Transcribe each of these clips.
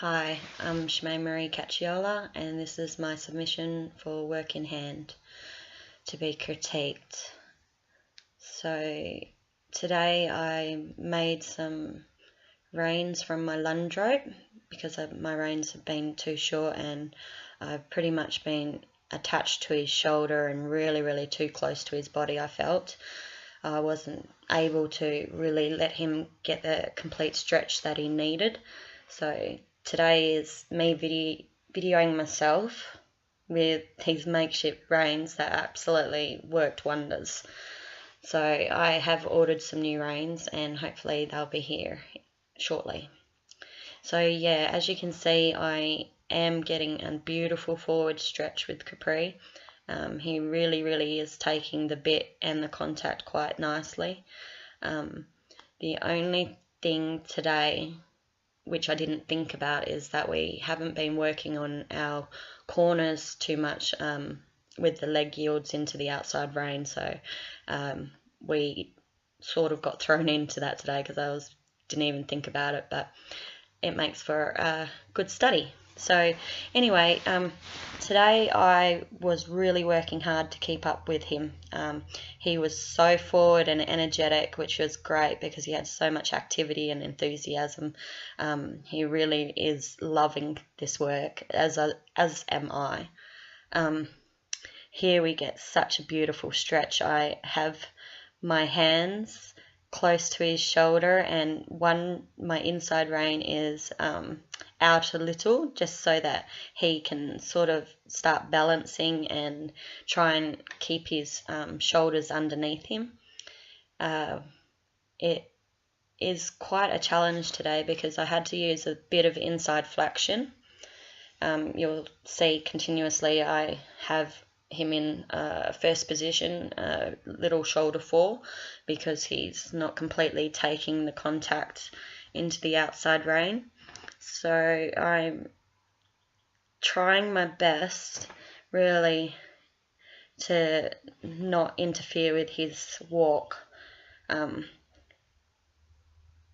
Hi, I'm Charmaine Cacciola, and this is my submission for work in hand to be critiqued. So today I made some reins from my lunge rope because my reins have been too short and I've pretty much been attached to his shoulder and really too close to his body. I felt I wasn't able to really let him get the complete stretch that he needed. So today is me videoing myself with these makeshift reins that absolutely worked wonders. So I have ordered some new reins and hopefully they'll be here shortly. So yeah, as you can see, I am getting a beautiful forward stretch with Capri. He really is taking the bit and the contact quite nicely. The only thing today which I didn't think about is that we haven't been working on our corners too much with the leg yields into the outside rein, so we sort of got thrown into that today because I didn't even think about it, but it makes for a good study. So anyway, today I was really working hard to keep up with him. He was so forward and energetic, which was great because he had so much activity and enthusiasm. He really is loving this work, as am I. Here we get such a beautiful stretch. I have my hands close to his shoulder and my inside rein is out a little, just so that he can sort of start balancing and try and keep his shoulders underneath him. It is quite a challenge today because I had to use a bit of inside flexion. You'll see continuously I have him in first position, little shoulder fall, because he's not completely taking the contact into the outside rein. So I'm trying my best really to not interfere with his walk.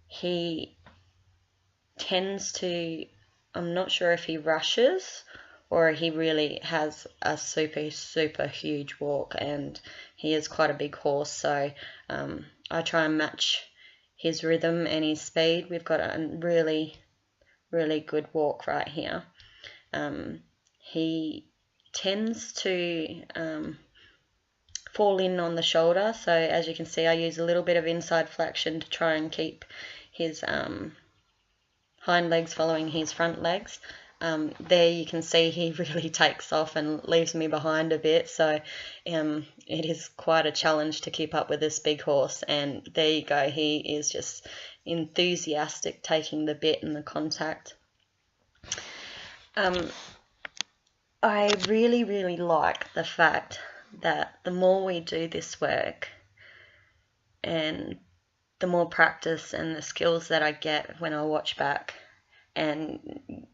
He tends to, I'm not sure if he rushes or he really has a super huge walk, and he is quite a big horse, so I try and match his rhythm and his speed. We've got a really good walk right here. He tends to fall in on the shoulder, so as you can see I use a little bit of inside flexion to try and keep his hind legs following his front legs. There you can see he really takes off and leaves me behind a bit, so it is quite a challenge to keep up with this big horse, and there you go, he is just enthusiastic taking the bit and the contact. I really like the fact that the more we do this work and the more practice and the skills that I get when I watch back and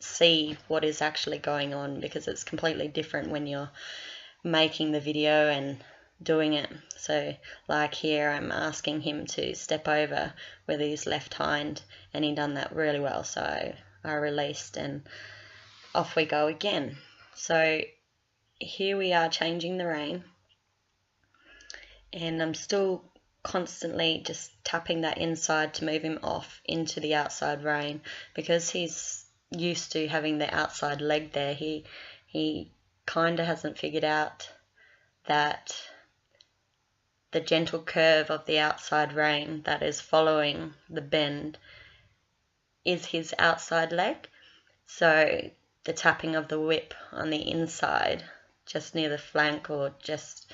see what is actually going on, because it's completely different when you're making the video and doing it. So like here I'm asking him to step over with his left hind and he done that really well, so I released and off we go again. So here we are changing the rein and I'm still constantly just tapping that inside to move him off into the outside rein, because he's used to having the outside leg there. He kind of hasn't figured out that the gentle curve of the outside rein that is following the bend is his outside leg. So the tapping of the whip on the inside, just near the flank or just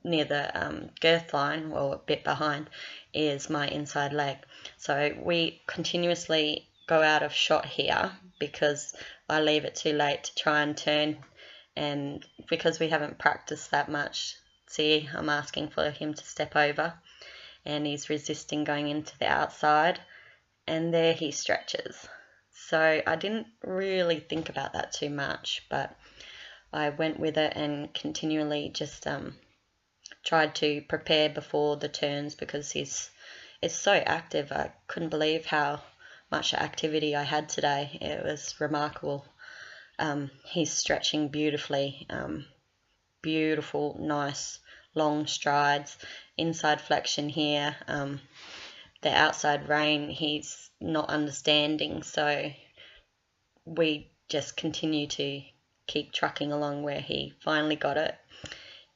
near the girth line, or a bit behind, is my inside leg. So we continuously go out of shot here because I leave it too late to try and turn, and because we haven't practiced that much. See, I'm asking for him to step over and he's resisting going into the outside, and there he stretches. So I didn't really think about that too much, but I went with it and continually just tried to prepare before the turns, because he's so active. I couldn't believe how much activity I had today. It was remarkable. He's stretching beautifully, beautiful, nice, long strides, inside flexion here. The outside rein he's not understanding, so we just continue to keep trucking along where he finally got it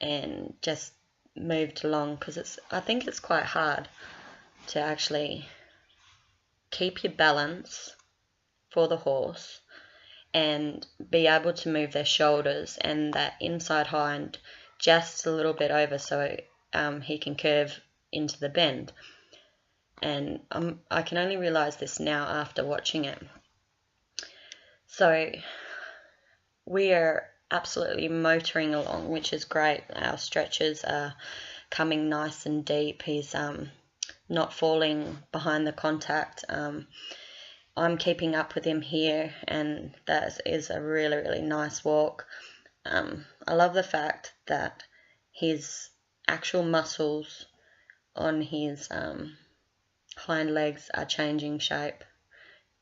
and just moved along, because I think it's quite hard to actually keep your balance for the horse and be able to move their shoulders and that inside hind just a little bit over, so he can curve into the bend. And I can only realize this now after watching it. So we are absolutely motoring along, which is great. Our stretches are coming nice and deep. He's not falling behind the contact. I'm keeping up with him here, and that is a really, really nice walk. I love the fact that his actual muscles on his hind legs are changing shape.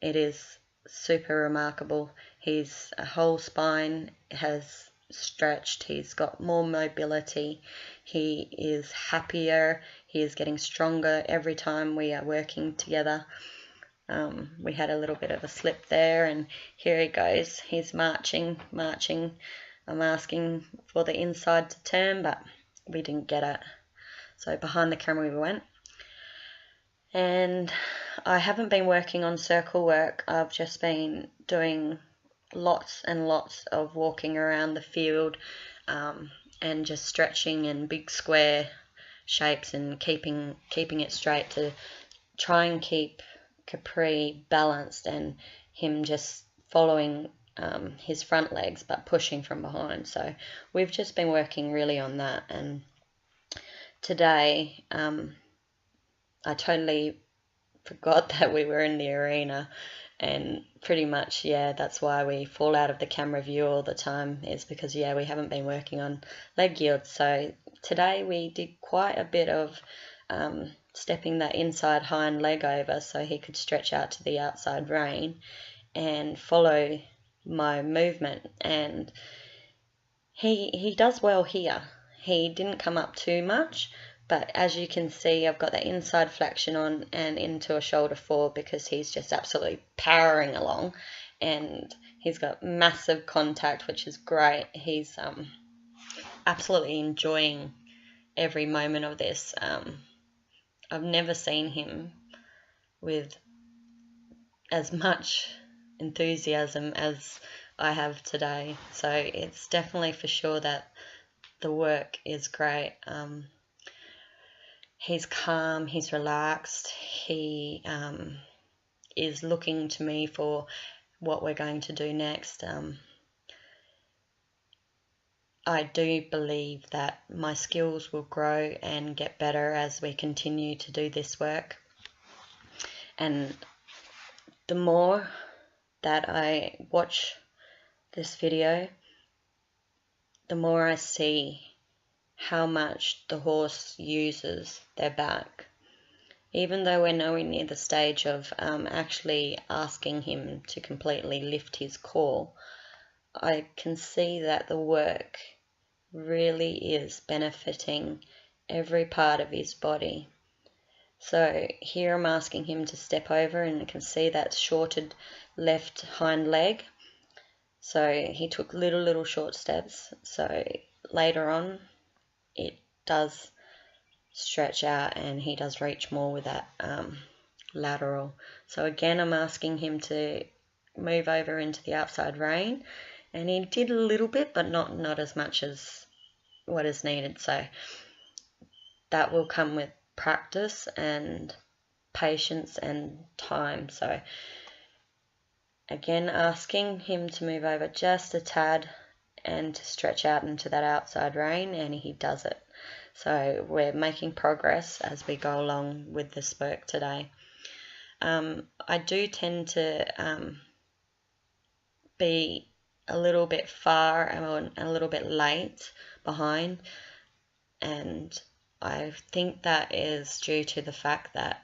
It is super remarkable. His whole spine has stretched. He's got more mobility. He is happier. He is getting stronger every time we are working together. We had a little bit of a slip there, and here he goes. He's marching. I'm asking for the inside to turn, but we didn't get it. So behind the camera we went. And I haven't been working on circle work. I've just been doing lots and lots of walking around the field and just stretching in big square shapes and keeping it straight to try and keep Capri balanced and him just following his front legs but pushing from behind. So we've just been working really on that, and today I totally forgot that we were in the arena, and pretty much, yeah, that's why we fall out of the camera view all the time, is because, yeah, we haven't been working on leg yield. So today we did quite a bit of stepping that inside hind leg over so he could stretch out to the outside rein and follow my movement, and he does well here. He didn't come up too much, but as you can see, I've got that inside flexion on and into a shoulder four because he's just absolutely powering along, and he's got massive contact, which is great. He's absolutely enjoying every moment of this. I've never seen him with as much enthusiasm as I have today, so it's definitely for sure that the work is great. He's calm, he's relaxed, he is looking to me for what we're going to do next. I do believe that my skills will grow and get better as we continue to do this work. And the more that I watch this video, the more I see how much the horse uses their back. Even though we're nowhere near the stage of actually asking him to completely lift his core, I can see that the work really is benefiting every part of his body. So here I'm asking him to step over, and you can see that shorted left hind leg. So he took little short steps. So later on it does stretch out and he does reach more with that lateral. So again, I'm asking him to move over into the outside rein, and he did a little bit, but not as much as what is needed. So that will come with practice and patience and time. So again, asking him to move over just a tad and to stretch out into that outside rein, and he does it. So we're making progress as we go along with this work today. I do tend to be a little bit far and a little bit late behind, and I think that is due to the fact that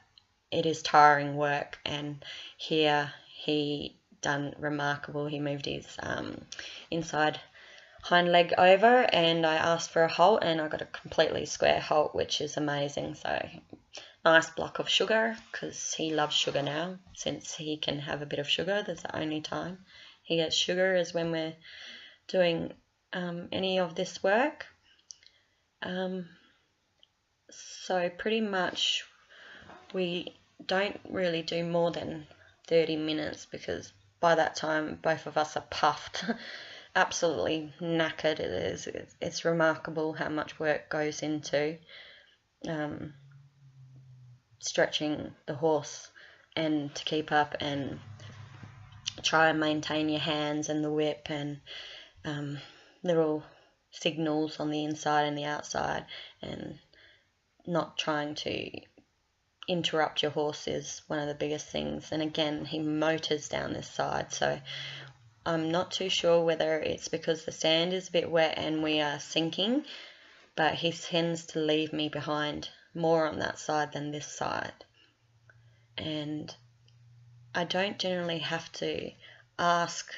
it is tiring work, and here he done remarkable. He moved his inside hind leg over, and I asked for a halt, and I got a completely square halt, which is amazing. So nice block of sugar, because he loves sugar now. Since he can have a bit of sugar, that's the only time he gets sugar is when we're doing any of this work. So pretty much we don't really do more than 30 minutes, because by that time both of us are puffed, absolutely knackered. It's remarkable how much work goes into stretching the horse, and to keep up and try and maintain your hands and the whip, and little signals on the inside and the outside, and not trying to interrupt your horse is one of the biggest things. And again, he motors down this side, so I'm not too sure whether it's because the sand is a bit wet and we are sinking, but he tends to leave me behind more on that side than this side. And I don't generally have to ask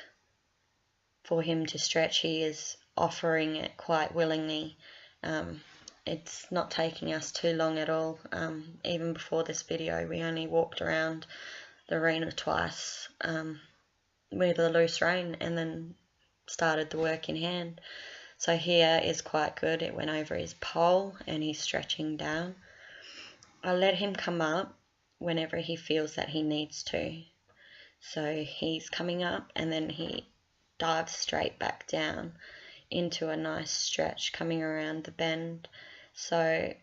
for him to stretch. He is offering it quite willingly. It's not taking us too long at all. Even before this video, we only walked around the arena twice with a loose rein, and then started the work in hand. So here is quite good. It went over his pole and he's stretching down. I let him come up whenever he feels that he needs to. So he's coming up, and then he dives straight back down into a nice stretch coming around the bend. So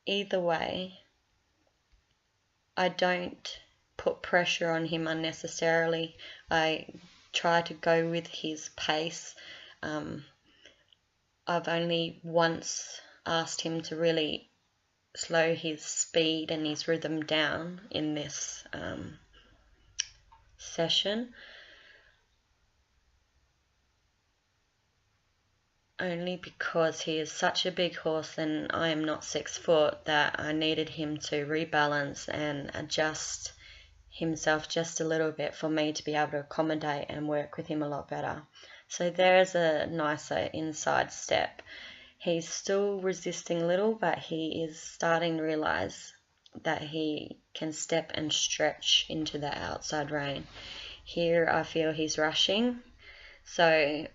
either way, I don't put pressure on him unnecessarily. I try to go with his pace. I've only once asked him to really slow his speed and his rhythm down in this session, only because he is such a big horse and I am not 6 foot, that I needed him to rebalance and adjust himself just a little bit for me to be able to accommodate and work with him a lot better. So there's a nicer inside step. He's still resisting a little, but he is starting to realize that he can step and stretch into the outside rein. Here I feel he's rushing, so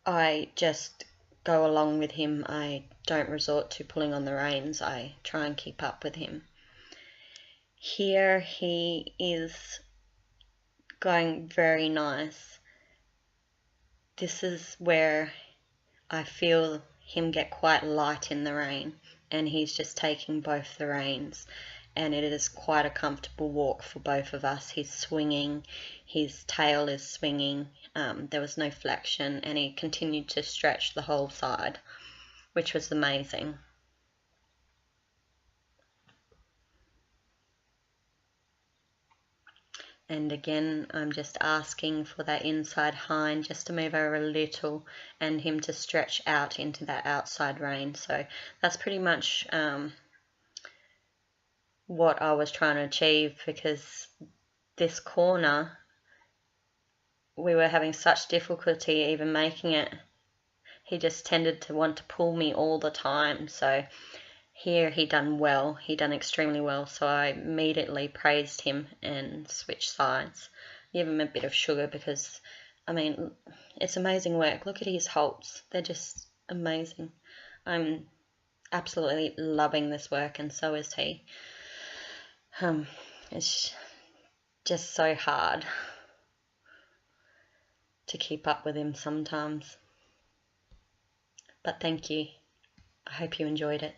I just go along with him. I don't resort to pulling on the reins. I try and keep up with him. Here he is going very nice. This is where I feel him get quite light in the rein, and he's just taking both the reins, and it is quite a comfortable walk for both of us. He's swinging, his tail is swinging, there was no flexion, and he continued to stretch the whole side, which was amazing. And again, I'm just asking for that inside hind just to move over a little, and him to stretch out into that outside rein. So that's pretty much what I was trying to achieve, because this corner, we were having such difficulty even making it. He just tended to want to pull me all the time. So here he done well, he done extremely well, so I immediately praised him and switched sides. Give him a bit of sugar, because, I mean, it's amazing work. Look at his halts, they're just amazing. I'm absolutely loving this work, and so is he. It's just so hard to keep up with him sometimes. But thank you. I hope you enjoyed it.